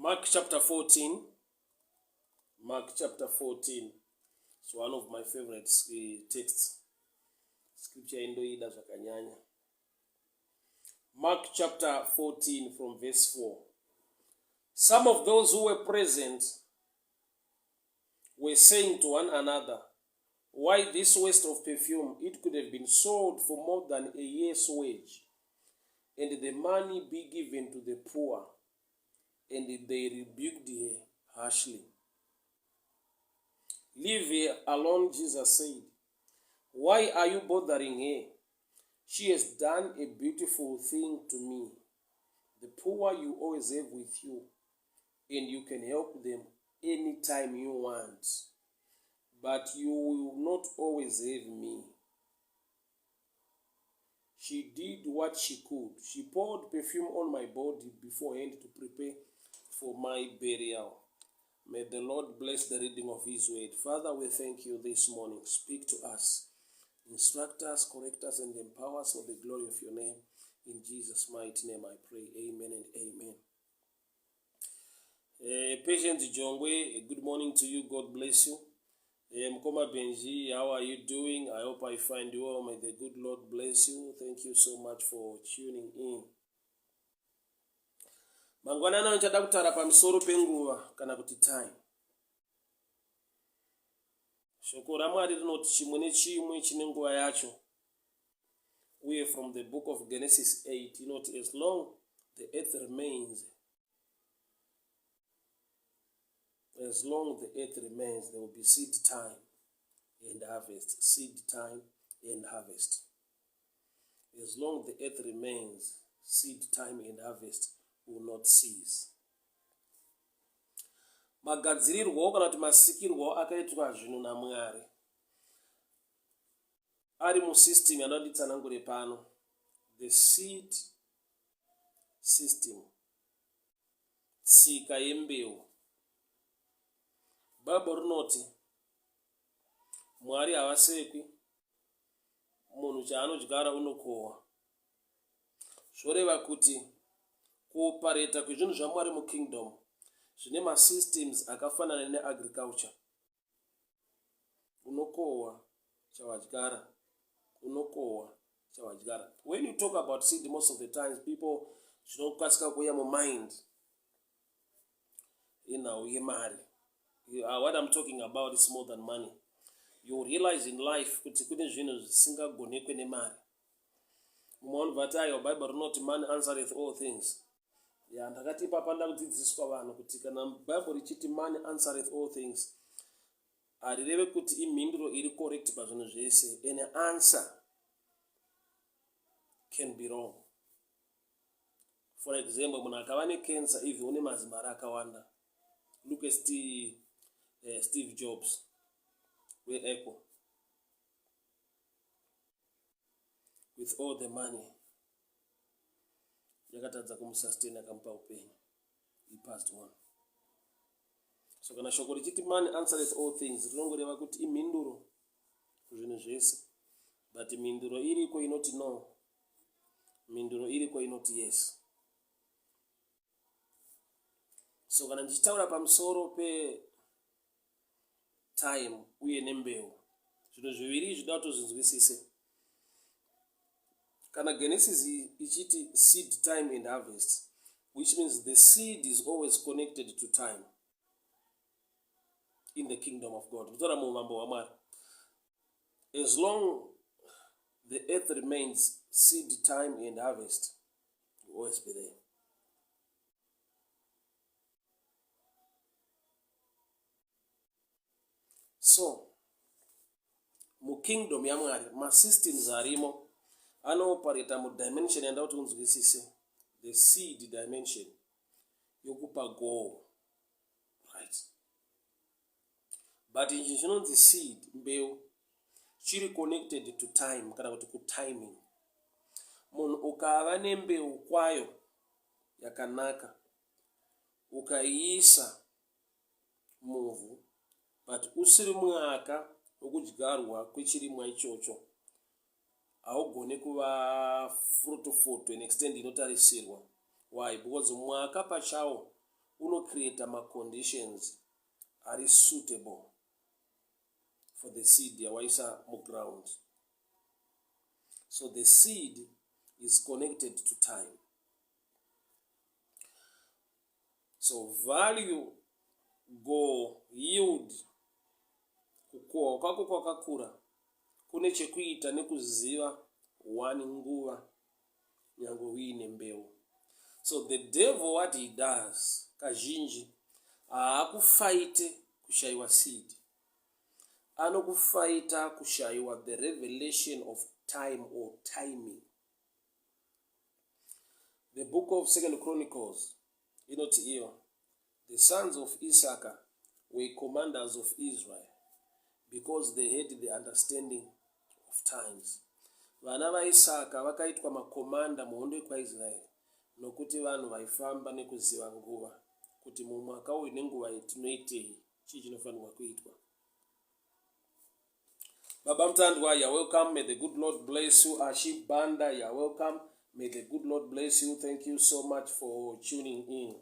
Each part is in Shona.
Mark chapter 14. Mark chapter 14. It's one of my favorite texts. Scripture indoida zvakanyanya. Mark chapter 14 from verse 4. Some of those who were present were saying to one another, "Why this waste of perfume? It could have been sold for more than a year's wage, and the money be given to the poor." And they rebuked her harshly. "Leave her alone," Jesus said. "Why are you bothering her? She has done a beautiful thing to me. The poor you always have with you, and you can help them anytime you want. But you will not always have me." She did what she could. She poured perfume on my body beforehand to prepare for my burial. May the Lord bless the reading of His word. Father, we thank you this morning. Speak to us. Instruct us, correct us, and empower us for the glory of your name. In Jesus' mighty name I pray. Amen and amen. Patient Jongwe, good morning to you. God bless you. Mkoma Benji, how are you doing? I hope I find you well. May the good Lord bless you. Thank you so much for tuning in. Mangwanana nchada kutara pamusoro penguva kana kuti time. Shoko ra Mwari rinoti chimwe nechimwe chine nguva yacho. We are from the book of Genesis 8. As long the earth remains, as long the earth remains, there will be seed time and harvest. Seed time and harvest. As long the earth remains, seed time and harvest will not cease. Magadzirirwawo kana kuti masikirwawo akaitwa zvinhu naMwari ari musystem yanonditsanangure pano, the seed system, tsika yembeu. Bhaibheri rinoti Mwari havasekwi, munhu chaanodyara unokohwa. Zvoreva kuti kuopareta kwezvinhu zvaMwari mukingdom zvine masystems akafanana neagriculture. Unokohwa chawadyara, unokohwa chawadyara. When you talk about seed, most of the times people zvinokasika kuuya mumind inhau yemari. What I'm talking about is more than money. You realize in life kuti kune zvinhu zvisingagonekwe nemari. Mumwe vati ayo Bhaibheri rinoti man answereth all things. Ndakati papanda kudzidziswa vanhu kuti kana Bhaibheri ichiti man answereth all things, harireve kuti imhinduro iri correct pazvinhu zvese. An answer can be wrong. For example, munhu akava necancer if une mazimari akawanda. Look at Steve Jobs weApple. With all the money, yakatadza kumusustain akamupa upenyu. He passed on. So kana shoko richiti man answereth all things, rinongoreva kuti imhinduro kuzvinhu zvese. But mhinduro iriko inoti no, mhinduro iriko inoti yes. So kana ndichitaura pamusoro pe time uye nembeu, zvinhu zviviri zvida kutozvinzwisise. Kana Genesis ichiti seed time and harvest, which means the seed is always connected to time in the kingdom of God. As long the earth remains, seed time and harvest will always be there. So, mu kingdom ya Mwari, ma systems arimo anopareta mu dimension yanda kuti unzwisise, the seed dimension yokupa goal, right? But ichi chinonzi seed, mbeu, chiri connected to time kana kuti ku timing. Munhu ukava nembeu kwayo yakanaka, ukaiisa muvhu, but usiri mwaka wokudyarwa kwechirimwa ichocho, haugoni kuva fruitful to an extent inotarisirwa. Why? Because mwaka pachawo unocreate ma-conditions are suitable for the seed yawaisa muground. So the seed is connected to time. So value, goal, yield, kukua kwako kwakakura kune chekuita nekuziva one nguva nyange uine mbeu. So the devil, what he does kazhinji haakufaite kushayiwa seed, anokufaita kushayiwa the revelation of time or timing. The book of 2 Chronicles inoti iyo, the sons of Issachar were commanders of Israel because they had the understanding of times. Vana vaIsaka vakaitwa makomanda muhondo kwaIsraeri nokuti vanhu vaifamba nekuziva nguva, kuti mumwaka uyu nenguva yetinoitei chii chinofanirwa kuitwa. Baba mtandwa, you're welcome. May the good Lord bless you. Ashib Banda, you're welcome. May the good Lord bless you. Thank you so much for tuning in.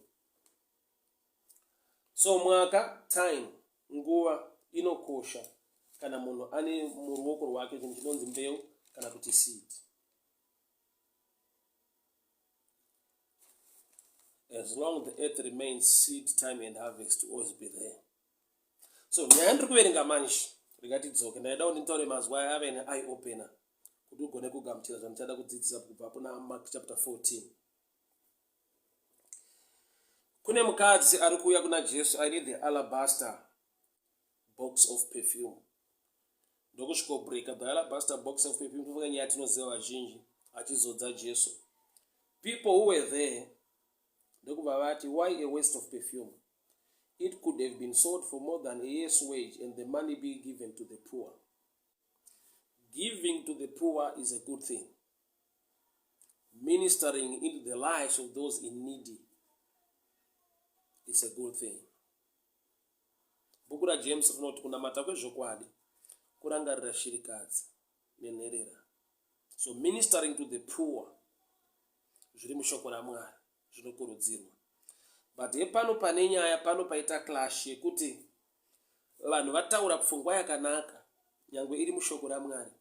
So mwaka, time, nguva inokosha kana munhu ane muruoko rwake chinhu chinonzi mbeu kana kuti seed. As long as the earth remains, seed time and harvest will always be there. So nyaya ndiri kuverenga manje rikatidzoke, ndaida kuti nditaure mazwa aya ave ne-eye opener kuti ugone kugamuchira zvandichada kudzidzisa kubva kuna Mark chapter 14. Kune mukadzi ari kuuya kuna Jesu aine the alabaster box of perfume. Ndokusvikobreka the alabaster box of perfume tofunga nyaya tinoziva vazhinji achizodza Jesu. People who were there ndokubva vati, why a waste of perfume? It could have been sold for more than a year's wage and the money be given to the poor. Giving to the poor is a good thing. Ministering into the lives of those in need is a good thing. Bhuku raJames rinoti kunamata kwezvokwadi kurangarira shirikadzi nenherera. So ministering to the poor zviri mushoko raMwari zvinokurudzirwa. But pano pane nyaya, pano paita clash yekuti vanhu vataura pfungwa yakanaka nyangwe iri mushoko raMwari,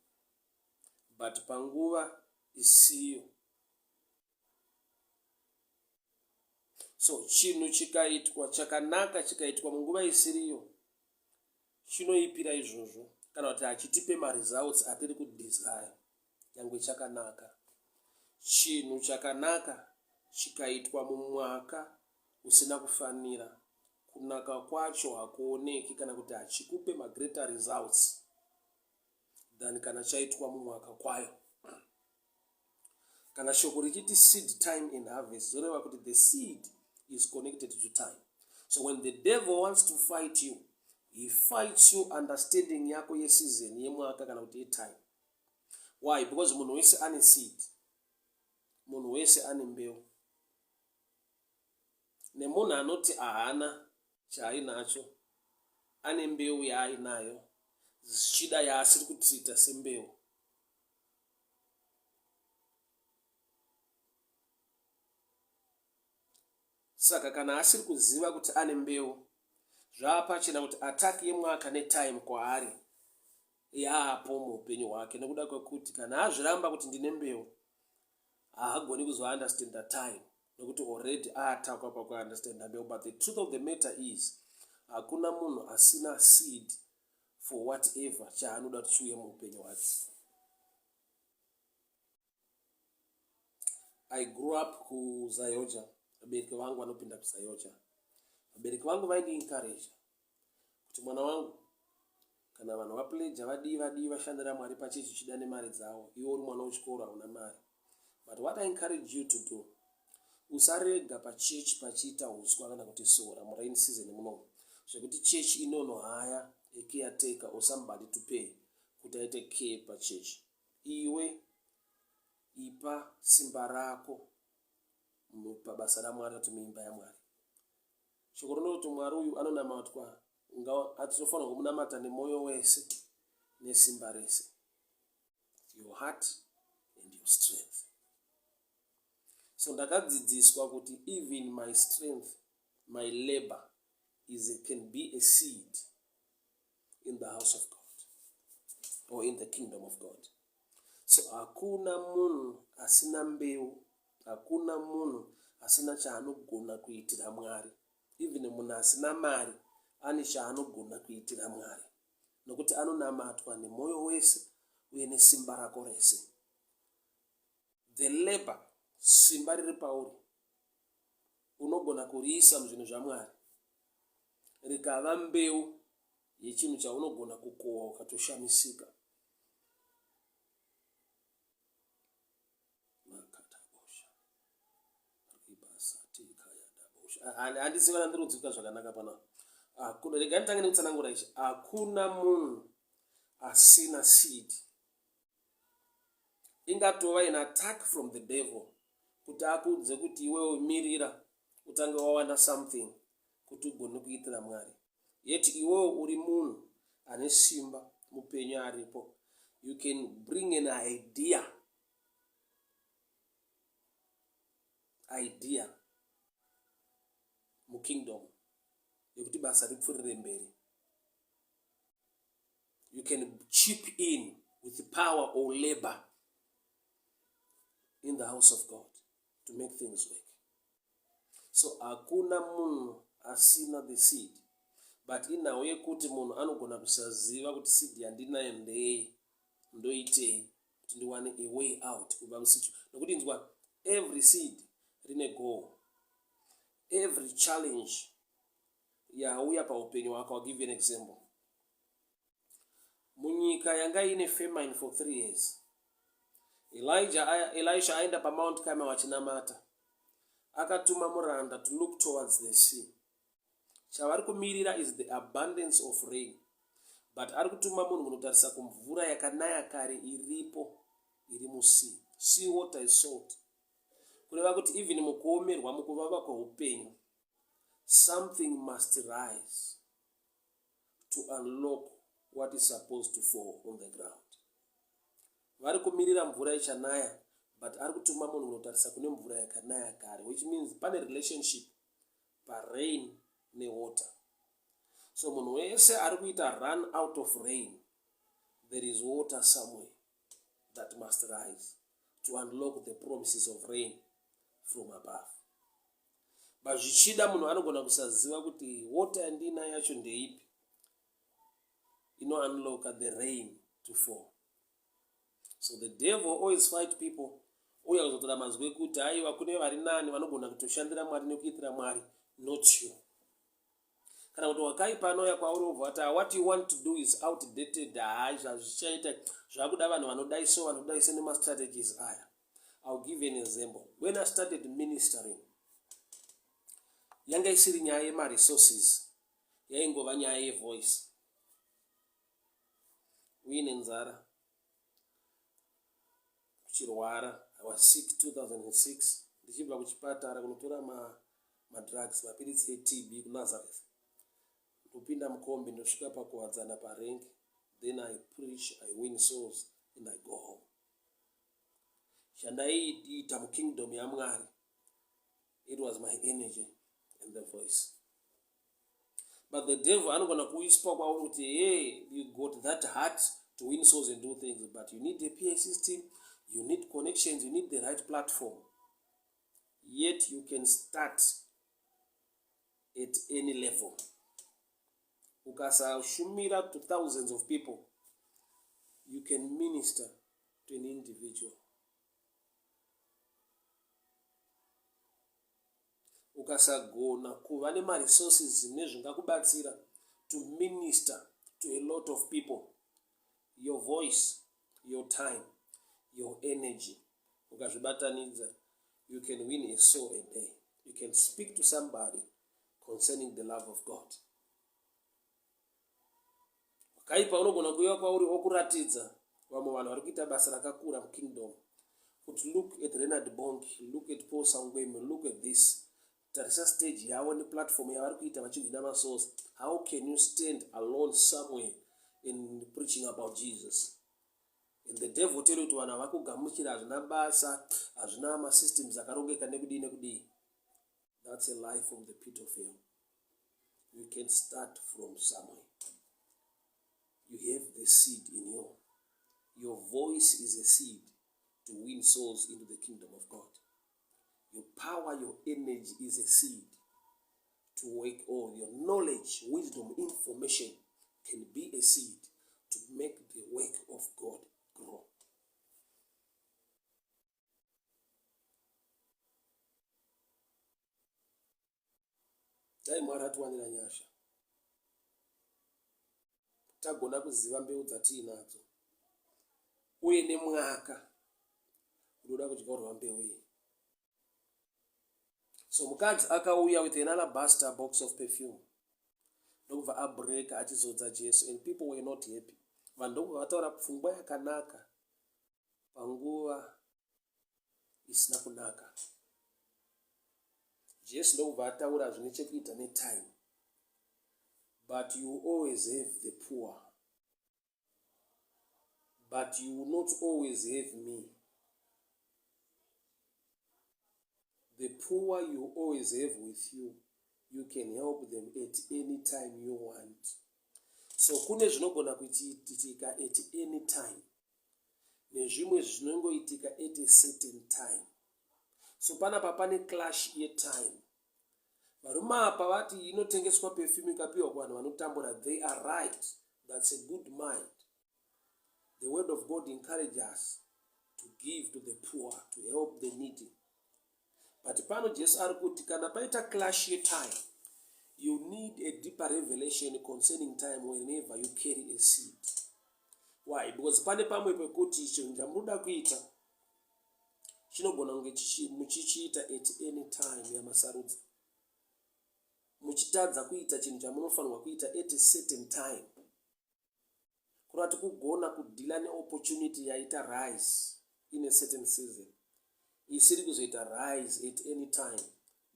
but panguva isiyo. So chinhu chikaitwa chakanaka chikaitwa munguva isiriyo chinoipira izvozvo kana kuti hachitipe ma-results atiri kudesire nyangwe chakanaka. Chinhu chakanaka chikaitwa mumwaka usina kufanira, kunaka kwacho hakuoneki kana kuti hachikupe ma-greater results than kana chaitwa mumwaka kwayo. Kana shoko richiti seed time and harvest, zvoreva kuti the seed is connected to time. So when the devil wants to fight you, he fights you understanding yako yeseason yemwaka kana kuti time. Why? Because munhu wese ane seed, munhu wese ane mbeu. Nemunhu anoti ahana chaainacho ane mbeu yaainayo zvichida yaasiri kutrita sembeu. Saka kana asiri kuziva kuti ane mbeu, zvaapachena kuti ataki yemwaka netime kwaari yaapo muupenyu hwake, nekuda kwekuti kana azviramba kuti ndine mbeu haagoni kuzounderstanda time nokuti already aatakwa pakuunderstanda mbeu. But the truth of the matter is hakuna munhu asina seed for whatever chaanoda kuti chiuye muupenyu hwake. I grew up kuZayoja. Vabereki vangu vanopinda kuZayoja. Vabereki vangu vaindi-encourage kuti mwana wangu, kana vanhu vapledja vadii vashandira Mwari pachechi chida nemari dzavo, iwe uri mwana wechikoro hauna mari. But what I encourage you to do, usarega pachechi pachiita uswa kana kuti sora murain season munomu, zvekuti chechi inonohaya a caretaker or somebody to pay kuti aite care pachechi. Iwe ipa simba rako pabasa raMwari kuti muimba yaMwari. Shoko rinoti Mwari uyu anonamatwa atinofanira kumunamata nemoyo wese nesimba rese, your heart and your strength. So ndakadzidziswa kuti even my strength my labor can be a seed in the house of God or in the kingdom of God. So hakuna munhu asina mbeu, hakuna munhu asina chaanogona kuitira Mwari. Even munhu asina mari ane chaanogona kuitira Mwari, nokuti anonamatwa nemwoyo wese uye nesimba rako rese. The labor, simba riri pauri, unogona kuriisa muzvinhu zvaMwari rikava mbeu yechinhu chaunogona kukohwa ukatoshamisika. Handisi kana ndirudzika zvakanaka pana. Rega nditange nekutsanangura ichi. Hakuna munhu asina seed. Ingatova an attack from the devil kuti akudze kuti iwewe mirira utange wawana something kuti ugone kuitira Mwari. Yet iwewe uri munhu ane simba mupenyu aripo. You can bring an idea mukingdom yekuti basa ripfuurire mberi. You can chip in with power or labor in the house of God to make things work. So hakuna munhu asina the seed, but inawo yekuti munhu anogona kusaziva kuti seed yandinayo ndei, ndoitei kuti ndiwane a way out kubva musicho. Nokuti inzwa, every seed rine goal. Every challenge yauya paupenyu hwako. I'll give you an example. Munyika yanga ine famine for 3 years. Elisha aenda pa Mount Carmel wachinamata. Akatuma muranda to look towards the sea. Chavari kumirira is the abundance of rain. But ari kutuma munhu kunotarisa kumvura yakanaya kare iripo iri musi. Sea water is salt. Kureva kuti even mukuomerwa mukuvava kweupenyu, something must rise to unlock what is supposed to fall on the ground. Vari kumirira mvura ichanaya, but ari kutuma munhu kunotarisa kune mvura yakanaya kare, which means pane relationship pa rain newater. So munhu wese ari kuita run out of rain, there is water somewhere that must rise to unlock the promises of rain from above. But zvichida munhu anogona kusaziva kuti water yandina yacho ndeipi ino unlock the rain to fall. So the devil always fight people. Uya kuzotora mazwi ekuti aiwa kune vari nani vanogona kutoshandira Mwari nekuitira Mwari, not you. Kana kuti wakaipa anouya kwauri obva kuti what you want to do is outdated, zvazvichaita zvakuda vanhu vanodaiso nemastrategies aya. I'll give you an example. When I started ministering, yanga isiri nyaya yemaresources, yaingova nyaya yevoice. Uine nzara, kuchirwara. I was sick 2006. Ndichibva kuchipatara kunotora madrugs, mapiritsi eTB kuNazareth. Ndopinda mukombi ndosvika pakuwadzana parengi. Then I preach, I win souls, and I go home. Shandaiita mukingdom yaMwari. It was my energy and the voice. But the devil anogona kuispa kwauri kuti hey, you got that heart to win souls and do things, but you need a PA system, you need connections, you need the right platform. Yet you can start at any level. Ukasashumira to thousands of people, you can minister to an individual. Ukasagona kuva nemaresources nezvingakubatsira to minister to a lot of people, your voice, your time, your energy, ukazvibatanidza, you can win a soul a day. You can speak to somebody concerning the love of God. Wakaipa unogona kuuya kwauri okuratidza vamwe vanhu vari kuita basa rakakura mukingdom. Kuti look at Renard Bonk, look at Paul Sangweme, look at this. Tarisa stage yavo neplatform yavari kuita vachigwina masouls. How can you stand alone somewhere in preaching about Jesus? And the devil tell you kuti vanhu havakugamuchira, hazvina basa, hazvina masystems akarongeka nekudii nekudii. That's a lie from the pit of hell. You can start from somewhere. You have the seed in you. Your voice is a seed to win souls into the kingdom of God. Your power, your energy is a seed to work on. Your knowledge, wisdom, information can be a seed to make the work of God grow. Dai Mwari atiwanira nyasha. Tagona kuziva mbeu dzatiinadzo. Uye nemwaka unoda kudyarwa mbeu iyi. So mukadzi akauya with an alabaster box of perfume. Ndokubva abreaka achizodza Jesu, and people were not happy. Vanhu ndokubva vataura pfungwa yakanaka panguva isina kunaka. Jesu ndokubva ataura zvine chekuita netime. But you will always have the poor. But you will not always have me. The poor you always have with you. You can help them at any time you want. So kune zvinogona kuitika at any time. Nezvimwe zvinongoitika at a certain time. So panapa pane clash ye time. Varume apa vati inotengeswa perfume ikapiwa kuvanhu vanotambura. They are right. That's a good mind. The word of God encourages us to give to the poor, to help the needy. But pano Jesu ari kuti kana paita clash ye time, you need a deeper revelation concerning time whenever you carry a seed. Why? Because pane pamwe pekuti chinhu chamunoda kuita chinogona kunge muchichiita at any time yamasarudza. Muchitadza kuita chinhu chamunofanirwa kuita at a certain time. Kurati kugona kudila neopportunity yaita rise in a certain season. Isiri kuzoita rise at any time,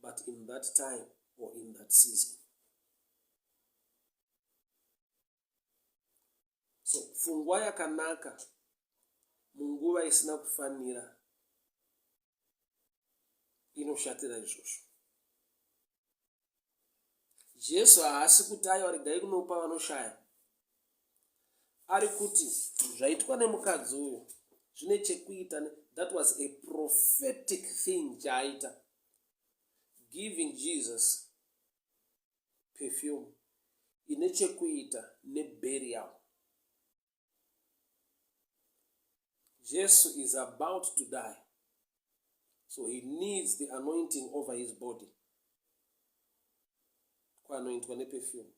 but in that time or in that season. So pfungwa yakanaka munguva isina kufanira inoshatira izvozvo. Jesu haasi kuti aiwa regai kunopa vanoshaya. Ari kuti zvaitwa nemukadzi uyu zvine chekuita. That was a prophetic thing chaaita, giving Jesus perfume ine chekuita neburial. Jesus is about to die, so he needs the anointing over his body. Anointwa neperfume.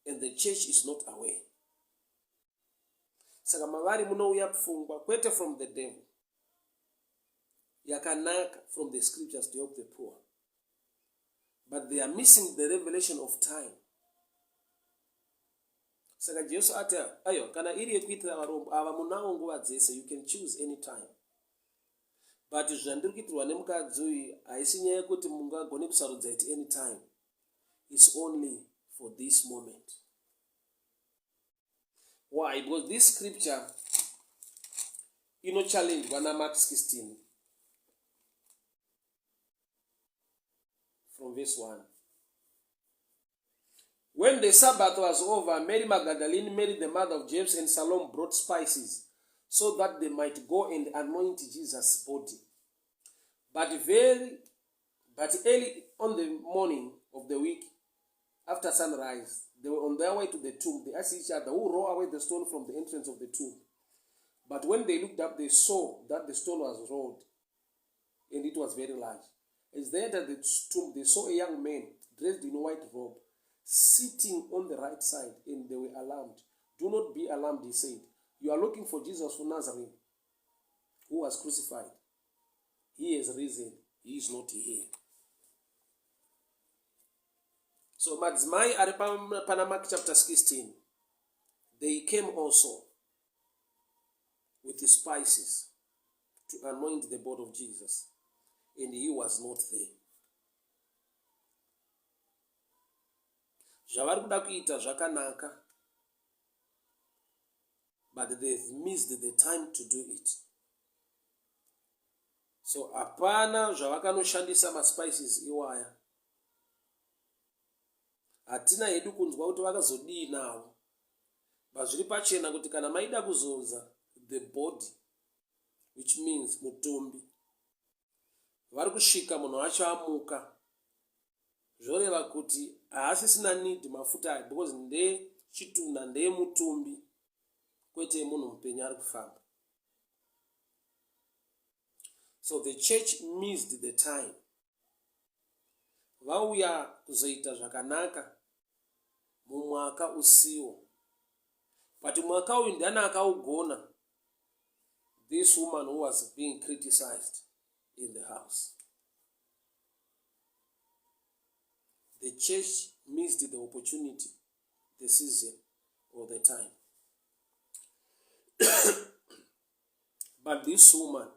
And the church is not aware. Saka mavari munouya pfungwa kwete from the devil, yakanaka from the scriptures to help the poor, but they are missing the revelation of time. Saka Jesu ati ayo kana iri yekuitira varombo ava munawo nguva dzese, you can choose any time. But zvandiri kuitirwa nemukadzi uyu haisi nyaya yekuti mungagone kusarudza at any time. It's only for this moment. Why? Because this scripture challenge Mark 16 from verse 1. When the Sabbath was over, Mary Magdalene, Mary the mother of James, and Salome brought spices so that they might go and anoint Jesus' body. But early on the morning of the week, after sunrise, they were on their way to the tomb. They asked each other, who rolled away the stone from the entrance of the tomb? But when they looked up, they saw that the stone was rolled, and it was very large. As they entered the tomb, they saw a young man dressed in a white robe, sitting on the right side, and they were alarmed. Do not be alarmed, he said. You are looking for Jesus from Nazareth, who was crucified. He has risen. He is not here. So madzimai ari pana Mark chapter 16, they came also with the spices to anoint the body of Jesus, and he was not there. Zvavari kuda kuita zvakanaka, but they've missed the time to do it. So hapana zvavakanoshandisa maspices iwaya. Hatina hedu kunzwa kuti vakazodii nawo. Zviri pachena kuti kana maida kuzodza the body, which means mutumbi, vari kusvika munhu wacho amuka, zvoreva kuti haasisina need mafuta aya because ndechitunha ndeemutumbi kwete munhu mupenyu ari kufamba. So the church missed the time. Vauya kuzoita zvakanaka mumwaka usiwo. But mwaka uyu ndiani akaugona? This woman who was being criticized in the house. The church missed the opportunity, the season, or the time. But this woman,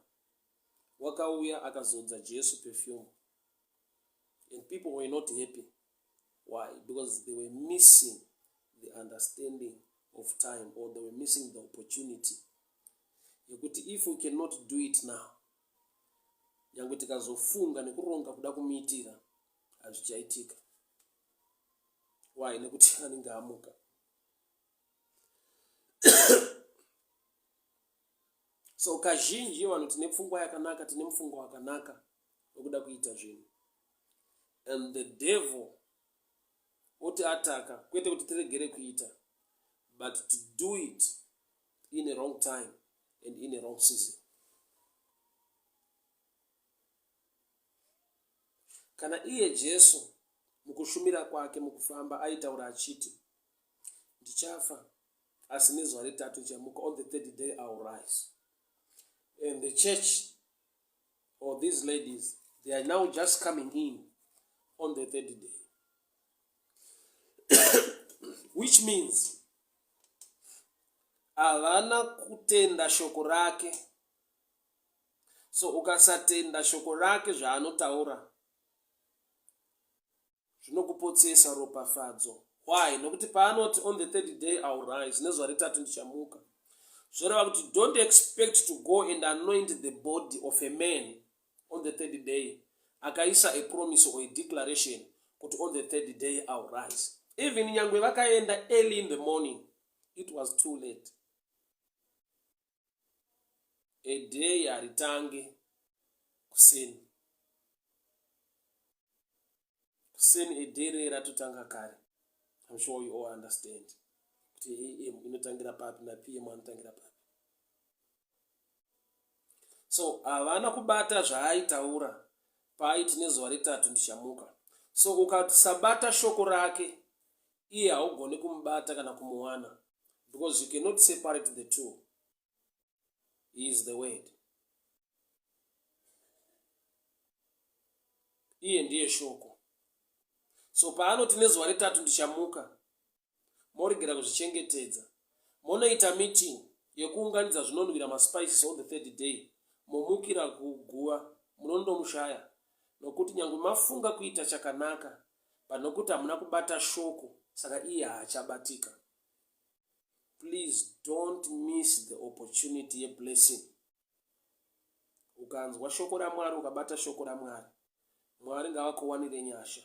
wakauya akazodza Jesu perfume. And people were not happy. Why? Because they were missing the understanding of time, or they were missing the opportunity. If we cannot do it now, nyangwe tikazofunga nekuronga kuda kumiitira, hazvichaitika. Why? Nekuti anenge amuka. So kazhinji vanhu tine pfungwa yakanaka, tine mufungo wakanaka wekuda kuita zvinhu. And the devil oti ataka kwete kuti tiregere kuita, but to do it in a wrong time and in a wrong season. Kana iye Jesu mukushumira kwake mukufamba aitaura achiti, ndichafa asi nezuva retatu ndichamuka, on the third day I will rise. And the church, or these ladies, they are now just coming in on the third day. Which means havana kutenda shoko rake. So ukasatenda shoko rake zvaanotaura, zvinokupotsesa ropafadzo. Why? Nokuti paanoti on the third day I will rise, nezuva retatu ndichamuka, zvoreva kuti don't expect to go and anoint the body of a man on the third day. Akaisa a promise or a declaration kuti on the third day I will rise. Even nyangwe vakaenda early in the morning, it was too late. A day haritange kuseni. Kuseni a day ratotanga kare. I'm sure you all understand. Kuti AM inotangira papi na PM anotangira papi. So havana kubata zvaaitaura paaiti nezuva retatu ndichamuka. So ukasabata shoko rake, iye haugoni kumubata kana kumuwana, because you cannot separate the two. He is the word. Iye ndiye shoko. So paanoti nezuva retatu ndichamuka, moregera kuzvichengetedza, monoita meeting yekuunganidza zvinonhuhwira maspices on the third day, momukira kuguva, munondomushaya. Nokuti nyangwe mafunga kuita chakanaka, panokuti hamuna kubata shoko, saka iye haachabatika. Please don't miss the opportunity of blessing. Ukanzwa shoko raMwari, ukabata shoko raMwari, Mwari ngavakuwanire nyasha,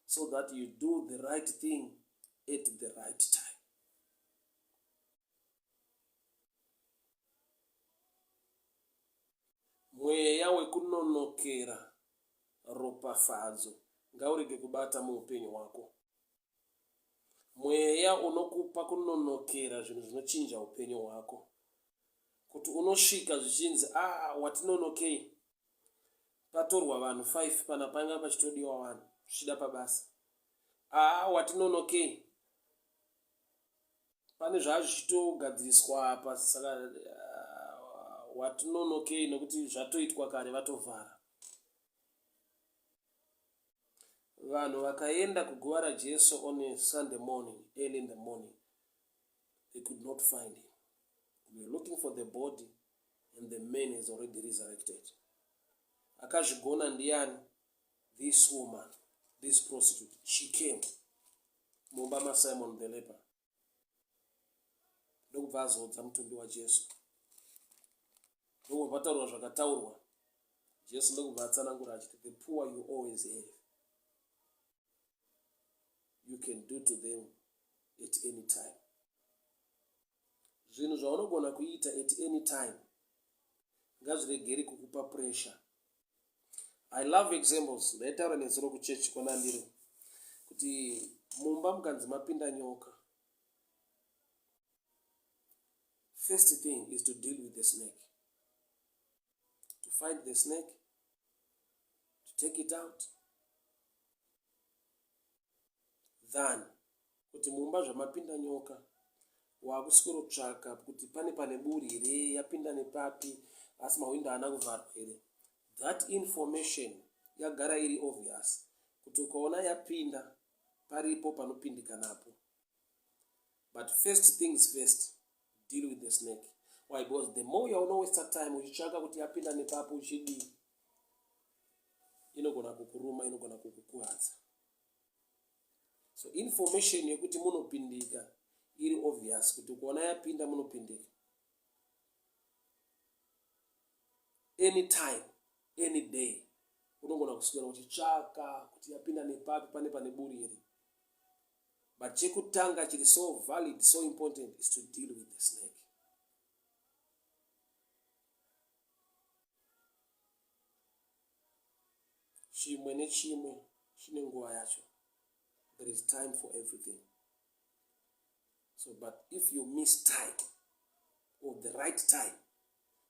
so that you do the right thing at the right time. Mweya wekunonokera ropafadzo ngaurege kubata muupenyu hwako. Mweya unokupa kunonokera zvinhu zvinochinja upenyu hwako. Kuti unosvika zvichinzi, watinonokei. Patorwa vanhu 5 pana panga pachitodiwa vanhu zvichida pabasa. Watinonokei. Pane zvazvichitogadziriswa apa, saka watinonokei nokuti zvatoitwa kare vatovhara. Vanhu vakaenda kuguva raJesu on a Sunday morning, early in the morning, they could not find him. They were looking for the body, and the man is already resurrected. Akazvigona ndiani? This woman, this prostitute, she came. Mumba maSimon the leper. Ndokubva azodza mutumbi waJesu. Ndokubva pataurwa zvakataurwa. Jesu ndokubva atsanangura achiti, the poor you always have. You can do to them at any time. Zvinhu zvaunogona kuita at any time ngazviregeri kukupa pressure. I love examples. Ndaitaura nezuro kuchechi kwanandiri kuti mumba mukanzi mapinda nyoka, first thing is to deal with the snake. To find the snake, to take it out. Then, kuti mumba zvamapinda nyoka, wakuswero tsvaka kuti pane buri here, yapinda nepapi, asi mawindo haana kuvharwa here. That information yagara iri obvious. Kuti ukaona yapinda, paripo panopindika napo. But first things first, deal with the snake. Why? Because the more you know waste time uchitsvaka kuti yapinda nepapo uchidii, inogona kukuruma, inogona kukukuwadza. So information yekuti munopindika iri obvious, kuti ukaona yapinda munopindika. Anytime, any day, unogona kuswera uchitsvaka kuti yapinda nepapi, pane buri here. But chekutanga chiri so valid, so important is to deal with the snake. Chimwe nechimwe chine nguva yacho. There is time for everything. So, but if you miss time, or the right time,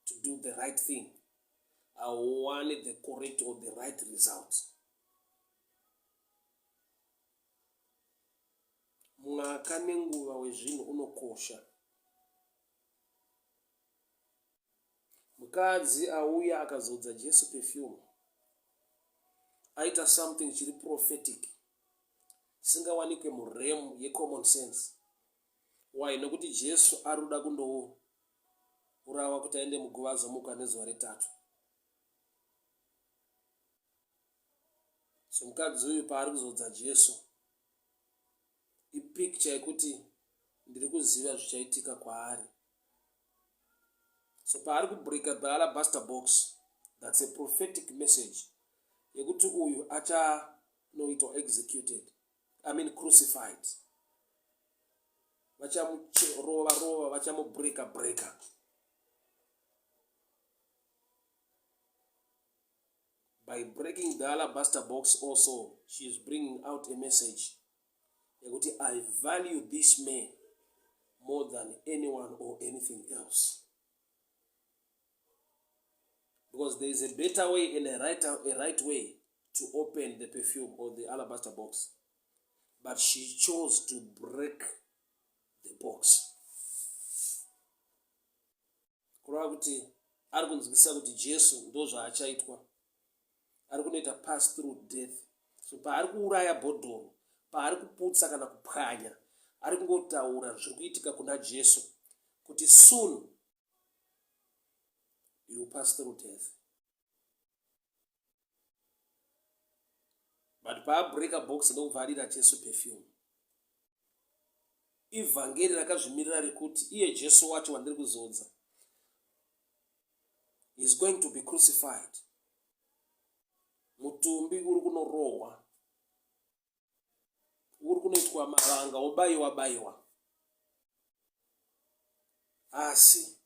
to do the right thing, I wanted the correct or the right result. Mwaka nenguva wezvinhu unokosha. Mukadzi auya akazodza Jesu perfume. Aita something chiri prophetic. Chisingawanikwe muremu ye-common sense. Why? Nokuti Jesu aruda kundourawa kuti aende muguva zomuka nezuva retatu. So mukadzi uyu paari kuzodza Jesu, ipicture yekuti ndiri kuziva zvichaitika kwaari. So paari kubreak the alabaster box, that's a prophetic message yekuti uyu achanoitwa executed, crucified. Vachamurova, vachamubreka. By breaking the alabaster box also, she is bringing out a message. I value this man more than anyone or anything else. Because there is a better way and a right way to open the perfume or the alabaster box. But she chose to break the box. Kurava kuti ari kunzwisa kuti Jesu ndo zvaachaitwa. Ari kunoita pass through death. So paari kuuraya bhodhoro, paari kuputsa kana kupwanya, ari kungotaura zviri kuitika kuna Jesu kuti soon you will pass through death. But paabreaka box ndokuvharira Jesu perfume. Ivhangeri rakazvimirira rekuti iye Jesu wacho wandiri kuzodza is going to be crucified. Mutumbi uri kunorohwa, uri kunoitwa mavanga, obayiwa. Asi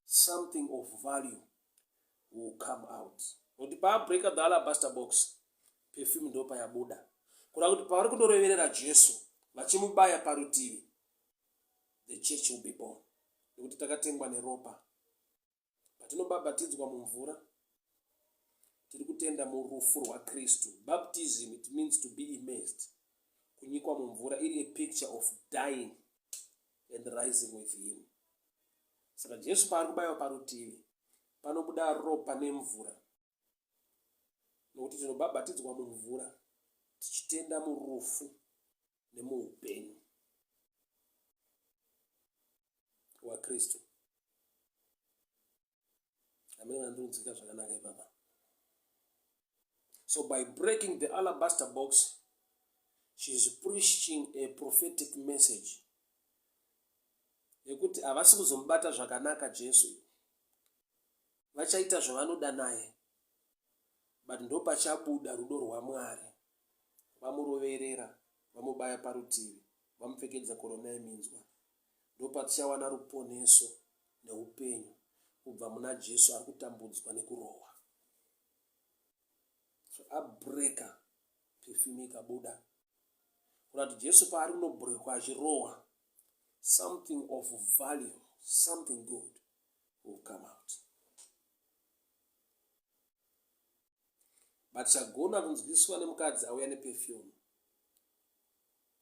something of value will come out. Kuti paabreaka the alabaster box, perfume ndo payabuda. Kurava kuti pavari kundoroverera Jesu vachimubaya parutivi, the church will be born. Nekuti takatengwa neropa. Patinobhabhatidzwa mumvura, tiri kutenda murufu rwaKristu. Baptism, it means to be immersed. Kunyikwa mumvura iri a picture of dying and rising with him. Saka Jesu paari kubayiwa parutivi, panobuda ropa nemvura. Nokuti tinobhabhatidzwa mumvura, tichitenda murufu nemuupenyu hwaKristu. Amene andinzwika zvakanaka ipapa. So by breaking the alabaster box, she is preaching a prophetic message. Yekuti havasi kuzomubata zvakanaka Jesu. Vachaita zvavanoda naye. but ndopachabuda rudo rwaMwari. Vamuroverera, vamubaya parutivi, vamupfekedza korona yeminzwa. Ndopatichawana ruponeso neupenyu kubva muna Jesu ari kutambudzwa nekurohwa. So abreka, perfume ikabuda. Kurati Jesu paari kunobrekwa achirohwa, something of value, something good will come out. But chagona kunzwiswa nemukadzi auya neperfume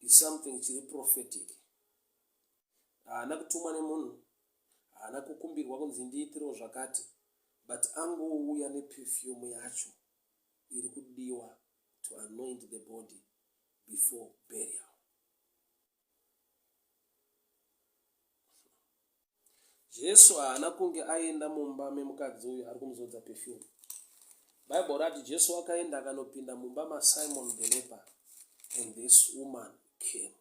is something chiri prophetic. Haana kutumwa nemunhu, haana kukumbirwa kunzi ndiitirewo zvakati, but angouya neperfume yacho iri kudiwa to anoint the body before burial. Jesu haana kunge aenda mumba memukadzi uyu ari kumuzodza perfume. Bible rati Jesu akaenda akanopinda mumba maSimon the leper, and this woman came.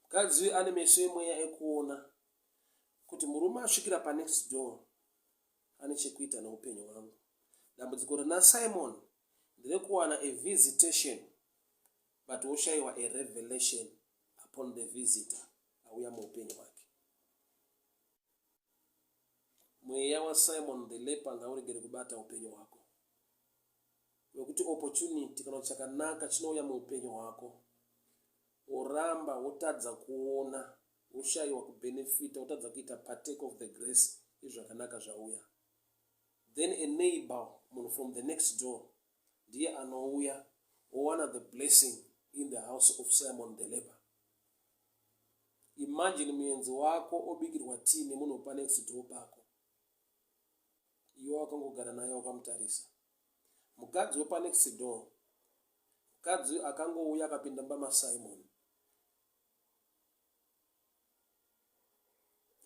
Mukadzi uyu ane meso emweya ekuona kuti murume asvikira panext door ane chekuita neupenyu hwangu. Dambudziko rina Simon nderekuwana a visitation, but woshayiwa a revelation upon the visitor auya muupenyu hwake. Mweya waSimon the leper ngauregere kubata upenyu hwako, wekuti opportunity kana chakanaka chinouya muupenyu hwako, oramba wotadza kuona, woshayiwa kubenefita, wotadza kuita partake of the grace izvakanaka zvauya. Then a neighbor, munhu from the next door, ndiye anouya owana the blessing in the house of Simon the leper. Imagine muenzi wako obikirwa tea nemunhu pa next door pako, iwe wakangogara naye wakamutarisa. Mukadzi wepa next door, mukadzi akangouya akapinda mumba maSimon,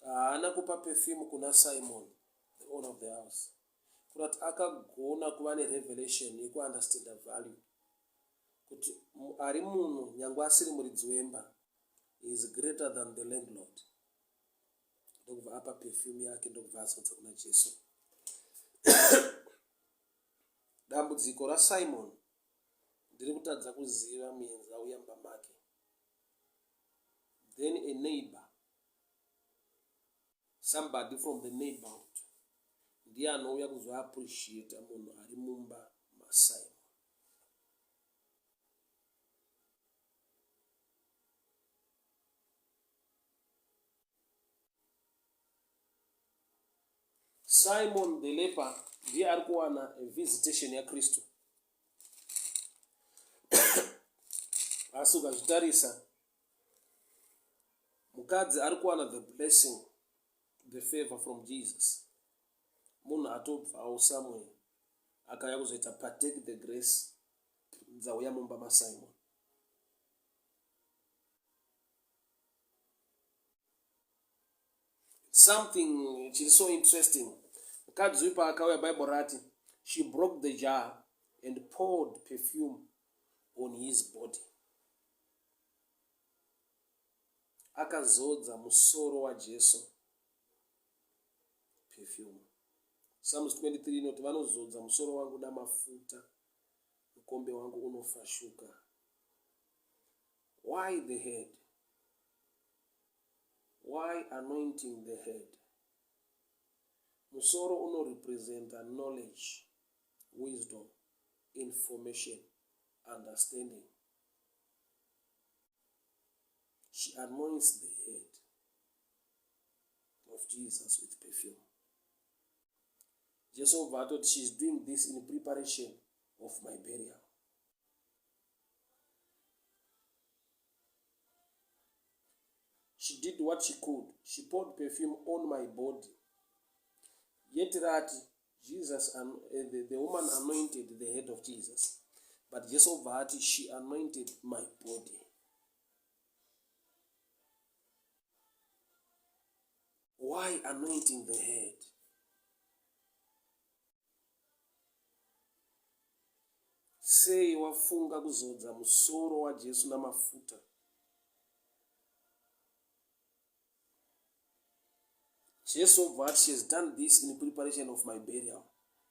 haana kupa perfume kuna Simon the owner of the house, kurati akagona kuva nerevelation yekuunderstanda value kuti ari munhu nyangwe asiri muridzi wemba is greater than the landlord. Ndokubva apa perfume yake, ndokubva azodza kuna Jesu. Dambudziko raSimon ndiri kutadza kuziva muenzi auya mumba make. Then a neighbor, somebody from the neighborhood, ndiye anouya kuzo appreciate munhu ari mumba maSimon. Simon the leper ndiye ari kuwana a visitation yaKristu. Asi ukazvitarisa, mukadzi ari kuwana the blessing, the favor from Jesus. Munhu atobvawo somewhere akauya kuzoita partake the grace dzauya mumba maSimon. Something which is so interesting. Mukadzi uyu paakauya, Bible rati she broke the jar and poured perfume on his body. Akazodza musoro waJesu perfume. Psalms 23 inoti vanozodza musoro wangu namafuta, mukombe wangu unofashuka. Why the head? Why anointing the head? Musoro unorepresenta knowledge, wisdom, information, understanding. She anoints the head of Jesus with perfume. Jesus thought she's doing this in preparation of my burial. She did what she could. She poured perfume on my body. Yet that Jesus and the woman anointed the head of Jesus, but Jesus that she anointed my body. Why anointing the head? Sei wafunga kuzodza musoro waJesu namafuta. Just of what she has done this in preparation of my burial.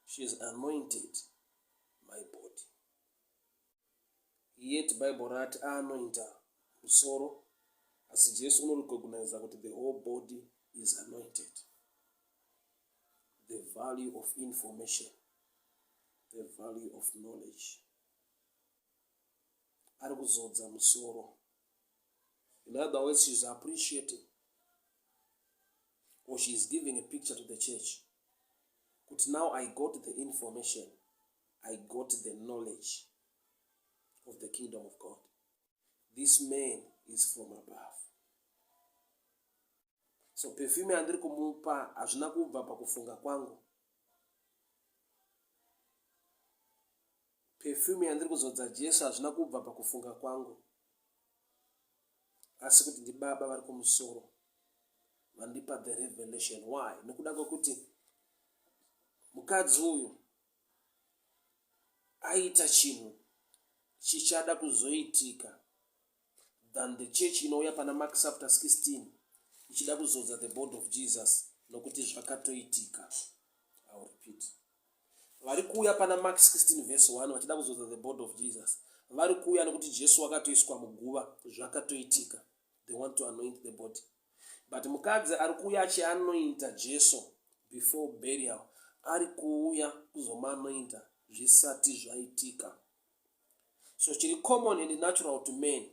She has anointed my body. Yet Bible rat anointa musoro, as Jesus uno recognize that the whole body is anointed. The value of information, the value of knowledge. Arikuzodza musoro. In other words, she's appreciating, or she is giving a picture to the church. But now I got the information, I got the knowledge of the kingdom of God. This man is from above. So perfume andiri kumupa hazvina kubva pakufunga kwangu. Perfume andiri kuzodza Jesu hazvina kubva pakufunga kwangu. Asi kuti ndi Baba vari kumusoro vandipa the revelation. Why? Nekuda kwekuti mukadzi uyu aita chinhu chichada kuzoitika than the church inouya pana Mark chapter 16 ichida kuzodza the body of Jesus nokuti zvakatoitika. I will repeat. Vari kuuya pana Mark 16 verse 1 vachida kuzodza the body of Jesus. Vari kuuya nokuti Jesu wakatoiswa muguva zvakatoitika. They want to anoint the body. But mukadzi ari kuuya achianointa Jesu before burial. Ari kuuya kuzomanointa zvisati zvaitika. So chiri common and natural to men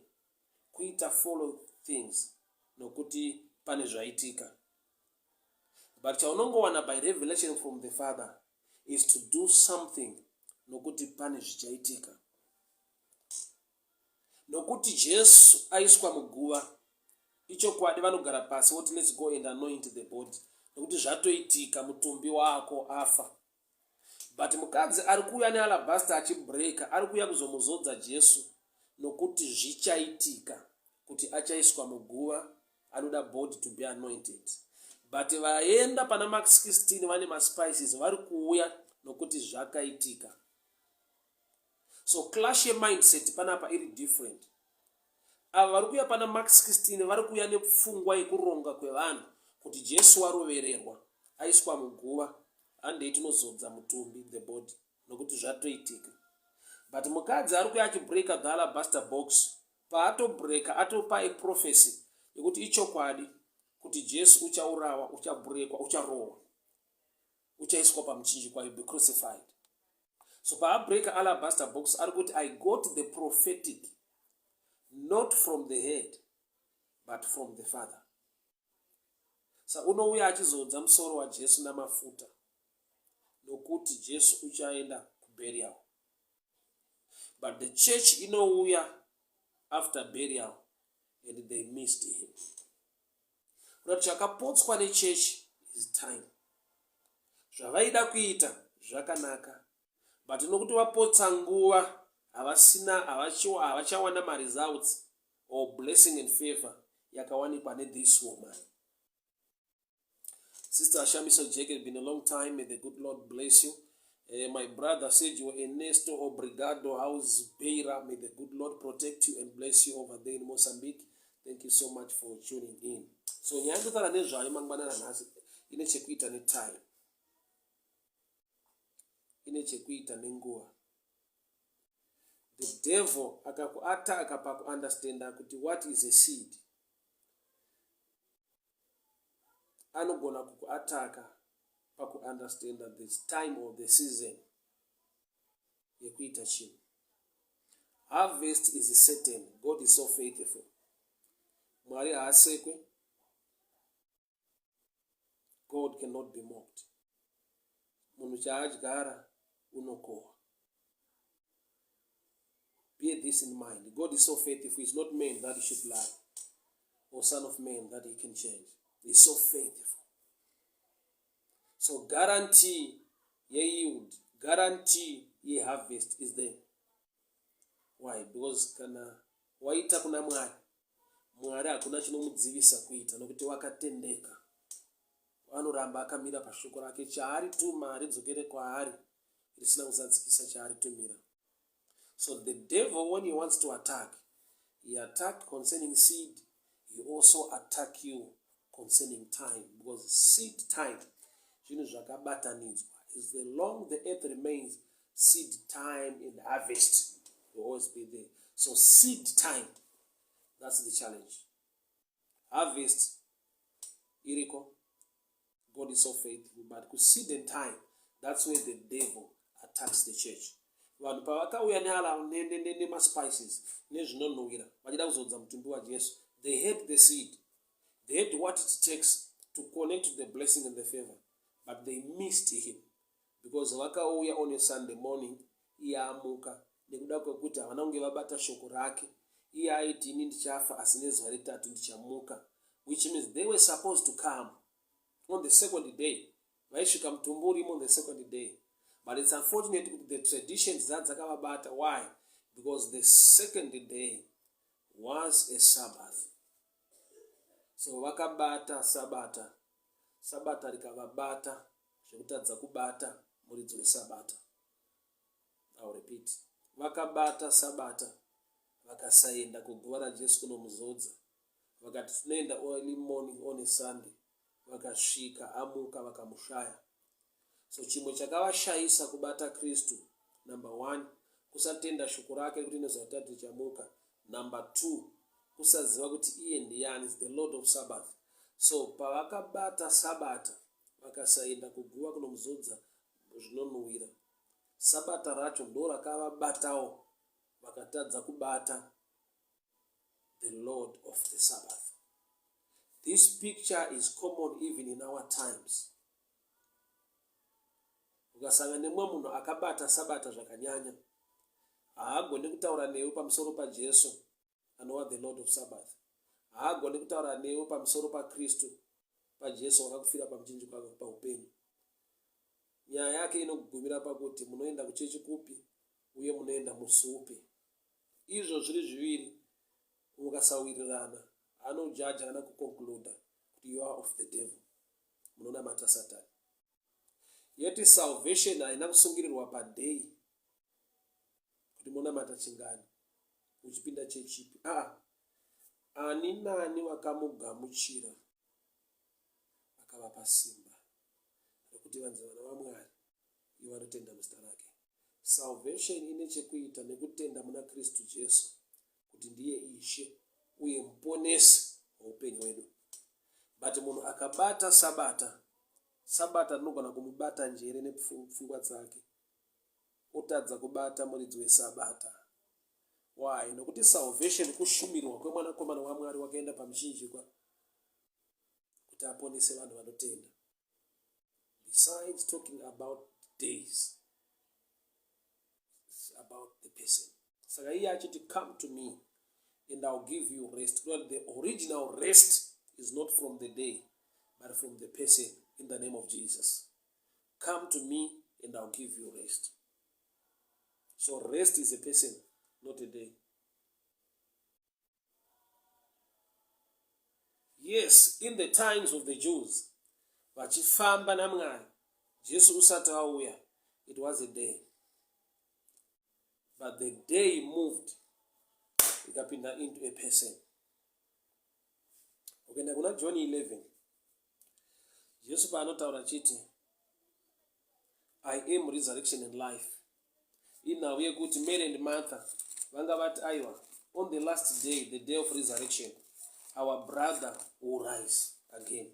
kuita follow things nokuti pane zvaitika. But chaunongowana by revelation from the Father is to do something nokuti pane zvichaitika. Nokuti Jesu aiswa muguva icho kwadi vanogara pasi woti let's go and anoint the body nokuti zvatoitika mutumbi wako afa. But mukadzi ari kuuya nealabaster achibreka, ari kuuya kuzomuzodza Jesu nokuti zvichaitika kuti achaiswa muguva, anoda body to be anointed. But vaenda pana Mark 16 vane maspices vari kuuya nokuti zvakaitika. So clash mindset panapa iri different. Ava vari kuuya pana Mark 16 vari kuuya nepfungwa yekuronga kwevanhu kuti Jesu warovererwa aiswa muguva handei tinozodza mutumbi the body nokuti zvatoitika. But mukadzi ari kuuya achibreka the alabaster box, paatobreka atopa a prophecy yekuti ichokwadi kuti Jesu uchaurawa, uchabrekwa, ucharohwa, uchaiswa pamuchinjikwa, you be crucified. So paabreka alabaster box ari kuti I got the prophetic not from the head but from the Father. Sa unouya achizodza musoro waJesu namafuta nokuti Jesu uchaenda kuburial. But the church inouya after burial and they missed him. Kuti chakapotswa nechurch is time. Zvavaida kuita zvakanaka, but nokuti vapotsa nguva havachawana results or blessing and favor yakawanikwa this woman. Sister Ashamiso Jake, it's been a long time. May the good Lord bless you. My brother Sergio Ernesto Obrigado House Beira, may the good Lord protect you and bless you over there in Mozambique. Thank you so much for tuning in. So nyandutara nezvayo mangwanana nhasi ine chekuita netime, ine chekuita nenguva. The devil akakuataka pakuunderstanda kuti what is a seed. Anogona kukuataka pakuunderstanda this time or the season yekuita chinhu. Harvest is certain. God is so faithful. Mwari haasekwe. God cannot be mocked. Munhu chaadyara unokohwa. Bear this in mind. God is so faithful. He is not man that he should lie, or son of man that he can change. He is so faithful. So guarantee ye yield, guarantee ye harvest is there. Why? Because kana waita kuna Mwari, Mwari hakuna chinomudzivisa kuita nokuti wakatendeka. Anoramba akamira pashoko rake, chaari tuma ridzokere kwaari risina kuzadzikisa chaari tumira. So the devil, when he wants to attack, he attacks concerning seed. He also attacks you concerning time, because seed time, is the long the earth remains, seed time and harvest will always be there. So seed time, that's the challenge. Harvest, iriko, God is so faithful, but to seed and time, that's where the devil attacks the church. Vanhu pavakauya nemaspices nezvinonhuhwira vachida kuzodza mutumbi wajesu, they hate the seed, they hate what it takes to connect to the blessing and the favor, but they missed him because vakauya on a Sunday morning, iye amuka nekuda kwekuti havana kunge vabata shoko rake. Iye aiti ini ndichafa asi nezuva retatu ndichamuka, which means they were supposed to come on the second day. Vaisvika mutumbi urimo on the second day. But it's unfortunate with the traditions that dzakavabata. Why? Because the second day was a Sabbath. So vakabata sabata, sabata rikavabata zvekutadza kubata muridzi wesabata. I'll repeat. Vakabata sabata, vakasaenda kuguva raJesu kunomuzodza. Vakati tinoenda early morning on a Sunday. Vakasvika amuka vakamushaya. So chimwe chakavashayisa kubata Kristu, number 1, kusatenda shoko rake kuti nezuva retatu ndichamuka. Number 2, kusaziva kuti iye ndiani, is the Lord of Sabbath. So pavakabata sabata, vakasaenda kuguva kunomuzodza zvinonhuhwira, sabata racho ndo rakavabatawo, vakatadza kubata the Lord of the Sabbath. This picture is common even in our times. Ukasanga nemwe munhu akabata sabata zvakanyanya, haagoni kutaura newe pamusoro paJesu anova the Lord of Sabbath. Haagoni kutaura newe pamusoro paKristu, paJesu wakakufira pamuchinji kwake paupenyu. Nyaya yake inogumira pakuti munoenda kuchechi kupi uye munoenda musi upi. Izvo zviri zviviri mukasawirirana, anojaja kana kuconcluda kuti you are of the devil, munonamata Satani. Yet salvation haina kusungirirwa padei kuti munamata chingani uchipinda chechipi. Ani nani wakamugamuchira akavapa simba rekuti vanzi vana vaMwari, ivo vanotenda muzita rake. Salvation ine chekuita nekutenda muna Kristu Jesu kuti ndiye Ishe uye muponesi weupenyu hwedu. But munhu akabata sabata, sabata rinogona kumubata njere nepfungwa dzake, otadza kubata muridzi wesabata. Why? Nokuti salvation kushumirwa kwemwanakomana waMwari wakaenda pamuchinjikwa kuti aponese vanhu vanotenda. Besides talking about days, it's about the person. Saka iye achiti come to me and I'll give you rest. Well, the original rest is not from the day, but from the person, in the name of Jesus. Come to me and I'll give you rest. So rest is a person, not a day. Yes, in the times of the Jews, vachifamba naMwari, Jesu usati auya, it was a day. But the day moved, ikapinda into a person. Okay, kuna John 11. Jesu paanotaura chiti, I am resurrection and life. Inauye kuti Mary and Martha vanga vati aiwa, on the last day, the day of resurrection, our brother will rise again.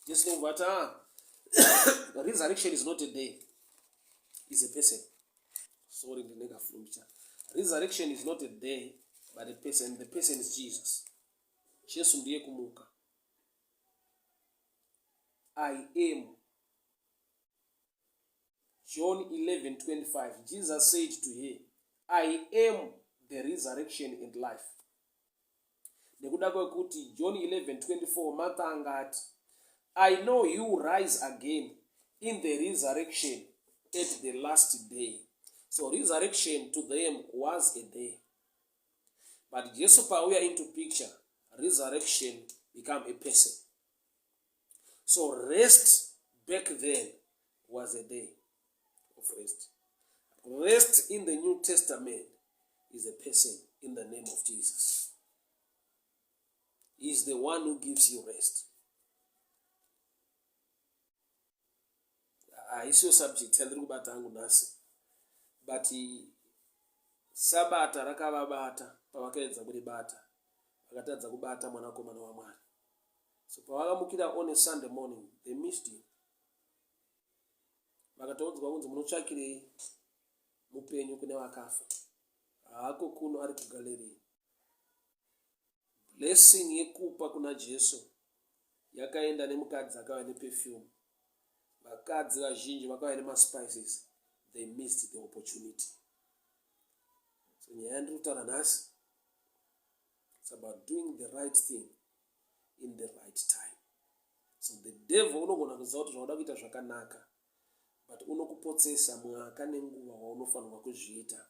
Jesu novati the resurrection is not a day, it's a person. Sorry, the nigga from resurrection is not a day, but a person. The person is Jesus. Jesu ndiye kumuka. I am. John 11:25. Jesus said to her, I am the resurrection and life. Nekuda kwekuti John 11:24 Martha angati, I know you rise again in the resurrection at the last day. So resurrection to them was a day. But Jesu pauya into picture, resurrection become a person. So rest back then was a day of rest. Rest in the New Testament is a person in the name of Jesus. He is the one who gives you rest. haisiyo subject yandiri kubata hangu nhasi, but sabata rakavabata. Pavakaedza kuribata vakatadza kubata mwanakomana waMwari. So pavakamukira on a Sunday morning, they missed him. Vakataudzwa kunzi munotsvakirei mupenyu kune vakafa, haako kuno ari kuGalilee. Blessing yekupa kuna Jesu yakaenda nemukadzi akauya neperfume. Vakadzi vazhinji vakauya nemaspices. They missed the opportunity. So nyaya yandiri kutaura nhasi, it's about doing the right thing in the right time. So the devil unogona kuziva kuti zvauda kuita zvakanaka, but unokupotsesa mwaka nenguva waunofanirwa kuzviita.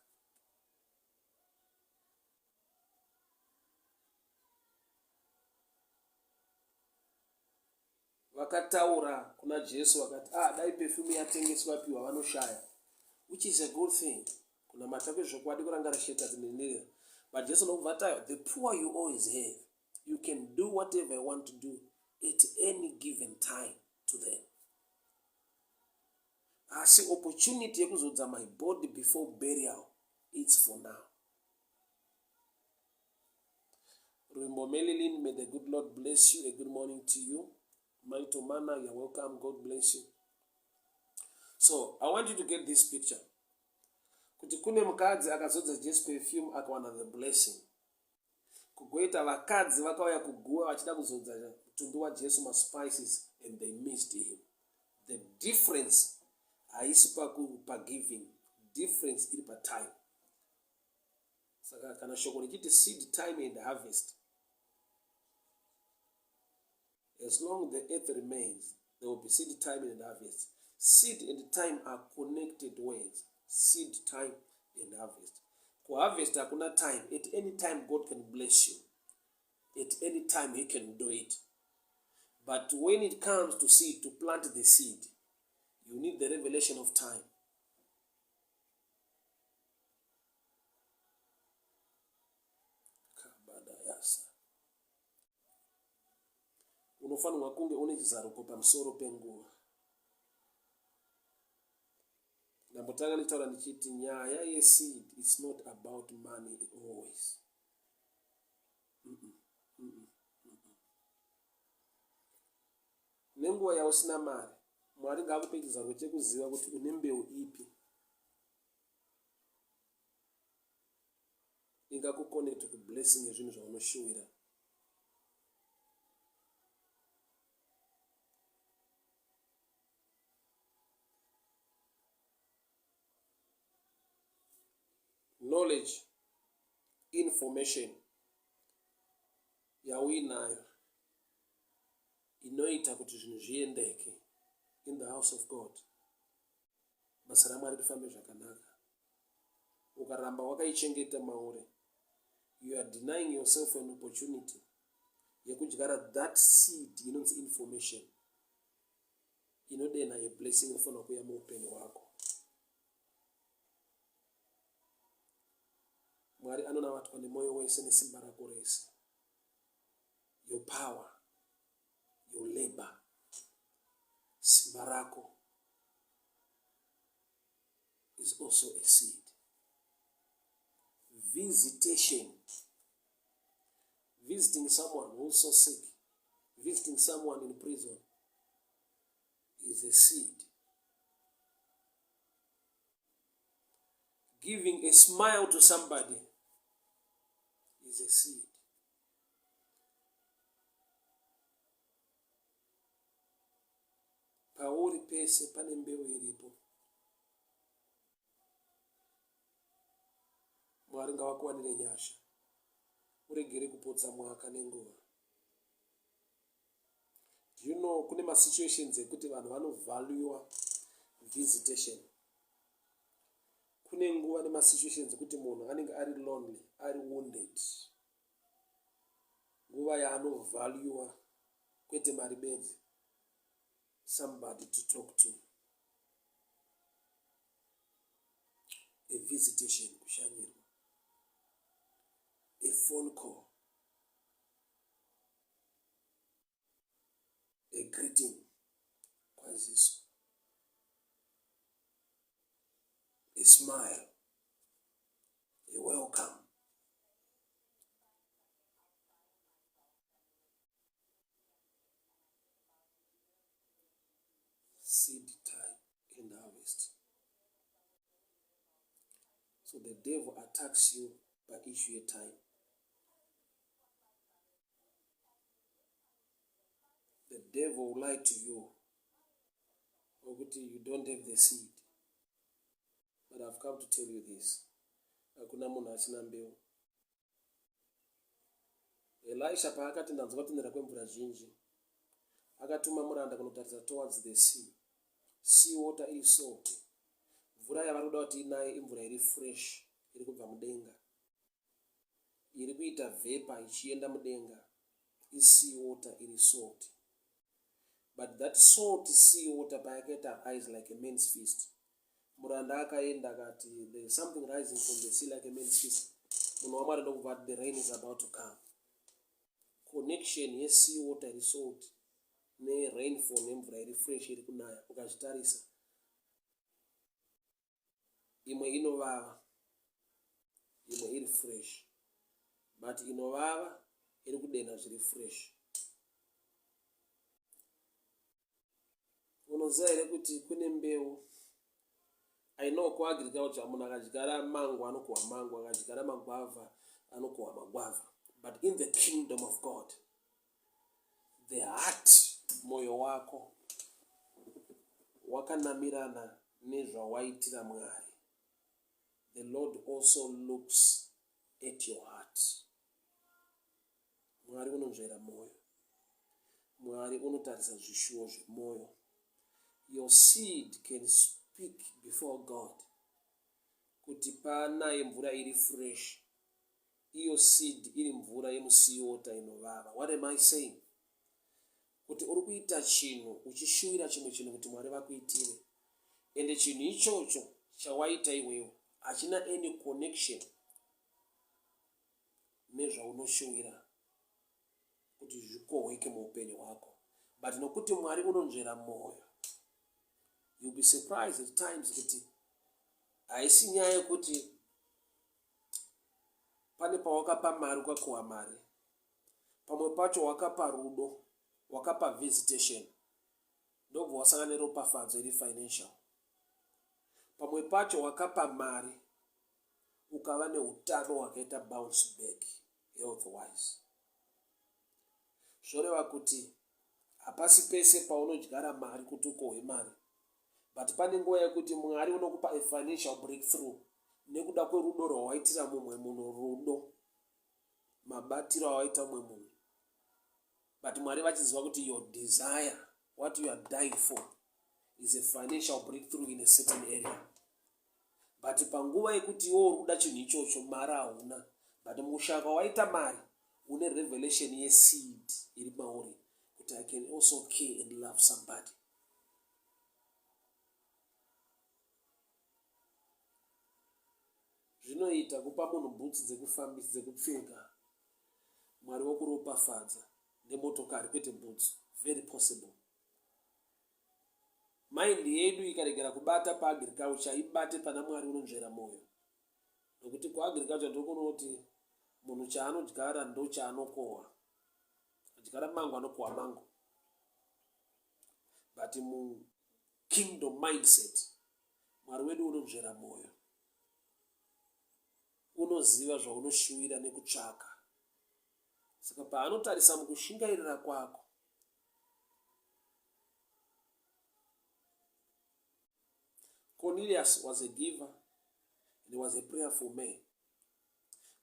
Vakataura kuna Jesu vakati, dai perfume yatengeswa piwa vanoshaya, which is a good thing. Kuna matake zvokwadi kurangara sheka dzinenera. But Jesu nokubva tayo, the poor you always have. You can do whatever you want to do at any given time to them. Asi opportunity yekuzodza my body before burial, it's for now. Rumbo Melilin, may the good Lord bless you. A good morning to you. Maito Mana, you're welcome. God bless you. So, I want you to get this picture. Kuti kune mukadzi akazodza Jesu perfume akawana the blessing. Kugoita vakadzi vakauya kuguwa vachida kuzodza mutumbi waJesu maspices and they missed him. The difference haisi pagiving, difference iri patime. Saka kana shoko richiti seed time and harvest. As long as the earth remains, there will be seed time and harvest. Seed and time are connected words. Seed time and harvest. For harvest, hakuna time. At any time, God can bless you. At any time, He can do it. But when it comes to seed, to plant the seed, you need the revelation of time. Unofanirwa kunge une chizaruko pamusoro penguva. Ndambotanga nditaura ndichiti nyaya yeseed, it's not about money always. Nenguva yausina mari, Mwari ngaakupe chizaruko chekuziva kuti une mbeu ipi ingakuconnect kublessing yezvinhu zvaunoshuvira. Knowledge, information yauinayo inoita kuti zvinhu zviendeke in the house of God. Basa raMwari rifambe zvakanaka. Ukaramba wakaichengeta mauri, you are denying yourself an opportunity yekudyara that seed inonzi information inodena a blessing inofanira kuuya muupenyu hwako. Mwari anonamatwa nemwoyo wese nesimba rako rese. Your power, your labor, simba rako is also a seed. Visitation, visiting someone who's so sick, visiting someone in prison is a seed. Giving a smile to somebody is a seed. Pauri pese pane mbeu iripo. Mwari ngavakuwanire nyasha. Uregere kupotsa mwaka nenguva. Do you know kune ma situations ekuti vanhu vanovalue visitation. Kune nguva nema situations ekuti munhu anenge ari lonely, ari wounded. Nguva yaanovalue kwete mari bedzi. Somebody to talk to. A visitation, kushanyirwa. A phone call. A greeting, kwaziso. smile, a welcome. Seed time and harvest. So the devil attacks you by issue a time. The devil will lie to you, or you don't have the seed. But I've come to tell you this. Hakuna munhu asina mbeu. Elisha paakati ndanzwa kutinhira kwemvura zhinji, akatuma muranda kunotarisa towards the sea. Sea water iri salt. Mvura yavari kuda kuti inaye imvura iri fresh, iri kubva mudenga. Iri kuita vapor ichienda mudenga. Sea water iri salt. But that salt sea water paakaita eyes like a man's fist. Muranda akaenda akati, there is something rising from the sea like a man's fist. Munhu waMwari ndokubva the rain is about to come. Connection sea water iri salt rainfall nemvura iri fresh iri kunaya ukazvitarisa, imwe inovava, imwe iri fresh, but inovava iri kudenha zviri fresh. Unoziva here kuti kune mbeu. I know kuagriculture munhu akadyara mango anokohwa mango, akadyara magwavha anokohwa magwavha. But in the kingdom of God, the heart, moyo wako wakanamirana nezvawaitira Mwari. The Lord also looks at your heart. Mwari unonzvera moyo. Mwari unotarisa zvishuwo zvemoyo. Your seed can speak before God. Kuti panaye mvura iri fresh. Iyo seed iri mvura yemusiota inovava. What am I saying? Kuti uri kuita chinhu uchishuvira chimwe chinhu kuti Mwari vakuitire. Ende chinhu ichocho chawaita iwewe hachina any connection nezvaunoshuvira kuti zvikohweke muupenyu hwako. But nokuti Mwari unonzvera moyo, you'll be surprised at times kuti haisi nyaya yekuti pane pawakapa mari ukakohwa mari. Pamwe pacho wakapa rudo, wakapa visitation, ndobva wasangana neropafadzo iri financial. Pamwe pacho wakapa mari ukava neutano hwakaita bounce back health wise. Zvoreva kuti hapasi pese paunodyara mari kuti ukohwe mari. But pane nguva yekuti Mwari unokupa a financial breakthrough nekuda kwerudo rwawaitira mumwe munhu, rudo mabatiro awaita mumwe munhu. But Mwari vachiziva kuti your desire, what you are dying for, is a financial breakthrough in a certain area. But panguva yekuti iwo uruda chinhu ichocho mari hauna, but mushaka waita mari une revelation yeseed iri mauri kuti I can also care and love somebody. Zvinoita kupa munhu bhutsi dzekufambisa dzekupfeka, Mwari wokuropafadza nemotokari kwete bhutsi. Very possible. Mind yedu ikaregera kubata paagriculture ibate pana Mwari unonzvera moyo. Nokuti kuagriculture ndokunoti munhu chaanodyara ndo chaanokohwa. Adyara mango anokohwa mango. But mu kingdom mindset, Mwari wedu unonzvera moyo. Unoziva zvaunoshuvira nekutsvaka. Saka paanotarisa mukushingairira kwako, Cornelius was a giver and he was a prayerful man.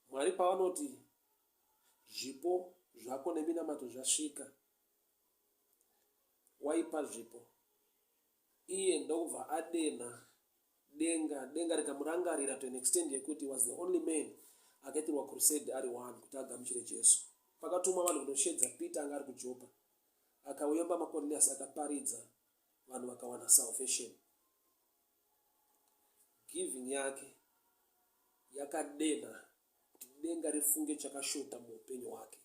Mwari pavanoti zvipo zvako neminamato zvasvika, waipa zvipo, iye ndobva adenha denga rikamurangarira to an extent yekuti he was the only man akaitirwa crusade ari one kuti agamuchire Jesu. Pakatumwa vanhu kunoshedza Peter anga ari kuJopa, akauyamba maCornelius akaparidza, vanhu vakawana salvation. Giving yake yakadenha kuti denga rifunge chakashota muupenyu hwake.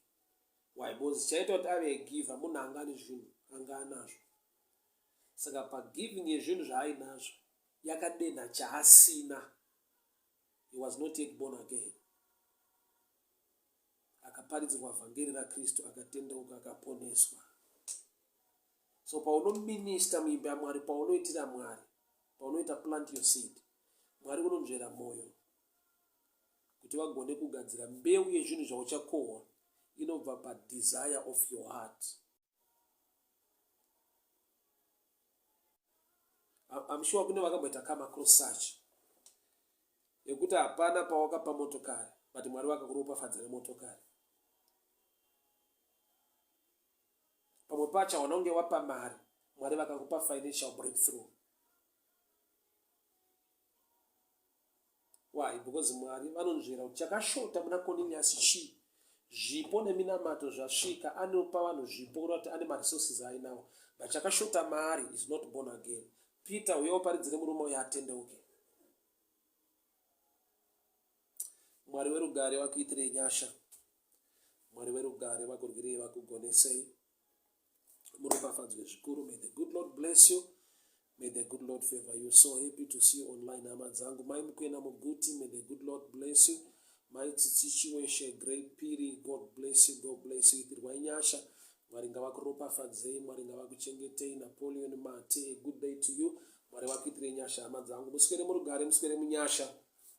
Why? Because chaita kuti ave a giver munhu anga ane zvinhu anga anazvo. Saka pagiving yezvinhu zvaainazvo, yakadena chaasina. He was not yet born again. Akaparidzirwa vhangeri raKristu, akatendeuka, akaponeswa. So paunominista muimba yaMwari, paunoitira Mwari, paunoita plant your seed, Mwari unonzvera moyo kuti vagone kugadzira mbeu yezvinhu zvauchakohwa inobva padesire of your heart. I'm sure kune vakamboita kama cross search yekuti hapana pawakapa motokari but Mwari vakakuropafadzira motokari. Pamwe pacho haunonge wapa mari, Mwari vakakupa financial breakthrough. Why? Because Mwari vanonzvera kuti chakashota muna Cornelius chii, zvipo neminamato zvasvika, anopa vanhu zvipo kuti ane maresources ainawo, but chakashota mari is not born again. Peter, uye uparidzire murume uyo atendeuke. Mwari werugare vakuitirei nyasha, Mwari werugare vakurwirei, vakugonesei, muropafadzwe zvikuru. May the good Lord bless you. May the good Lord favor you. So happy to see you online, hama dzangu. Mai Mukwena Muguti, may the good Lord bless you. Mai Tsitsichi Weshe, Great Piri, God bless you, God bless you. Itirwai nyasha, Mwari ngavakuropafadzei, Mwari ngavakuchengetei. Napoleon Mate, a good day to you. Mwari vakuitirei nyasha, hama dzangu. Muswere murugare, muswere munyasha.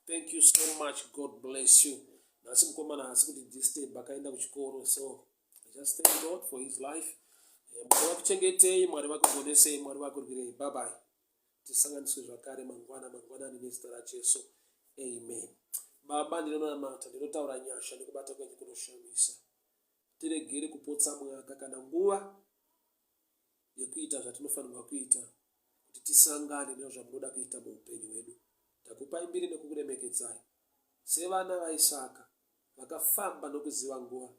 Thank you so much, God bless you. Nasi mukomana hasi kuti disturb akaenda kuchikoro, so I just thank God for his life. Mwari vakuchengetei, Mwari vakugonesei, Mwari vakurwirei. Bye bye. Tisanganiswe zvakare mangwanani nezita raJesu. Amen. Baba, ndinonamata, ndinotaura nyasha nekubata kwenyu kunoshamisa. Tiregere kupotsa mwaka kana nguva yekuita zvatinofanirwa kuita, kuti tisangane nezvamunoda kuita muupenyu hwedu. Takupai mbiri nekukuremekedzai sevana vaIsaka vakafamba nokuziva nguva.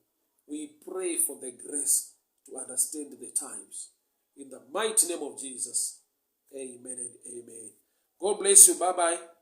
We pray for the grace to understand the times. In the mighty name of Jesus. Amen and amen. God bless you. Bye-bye.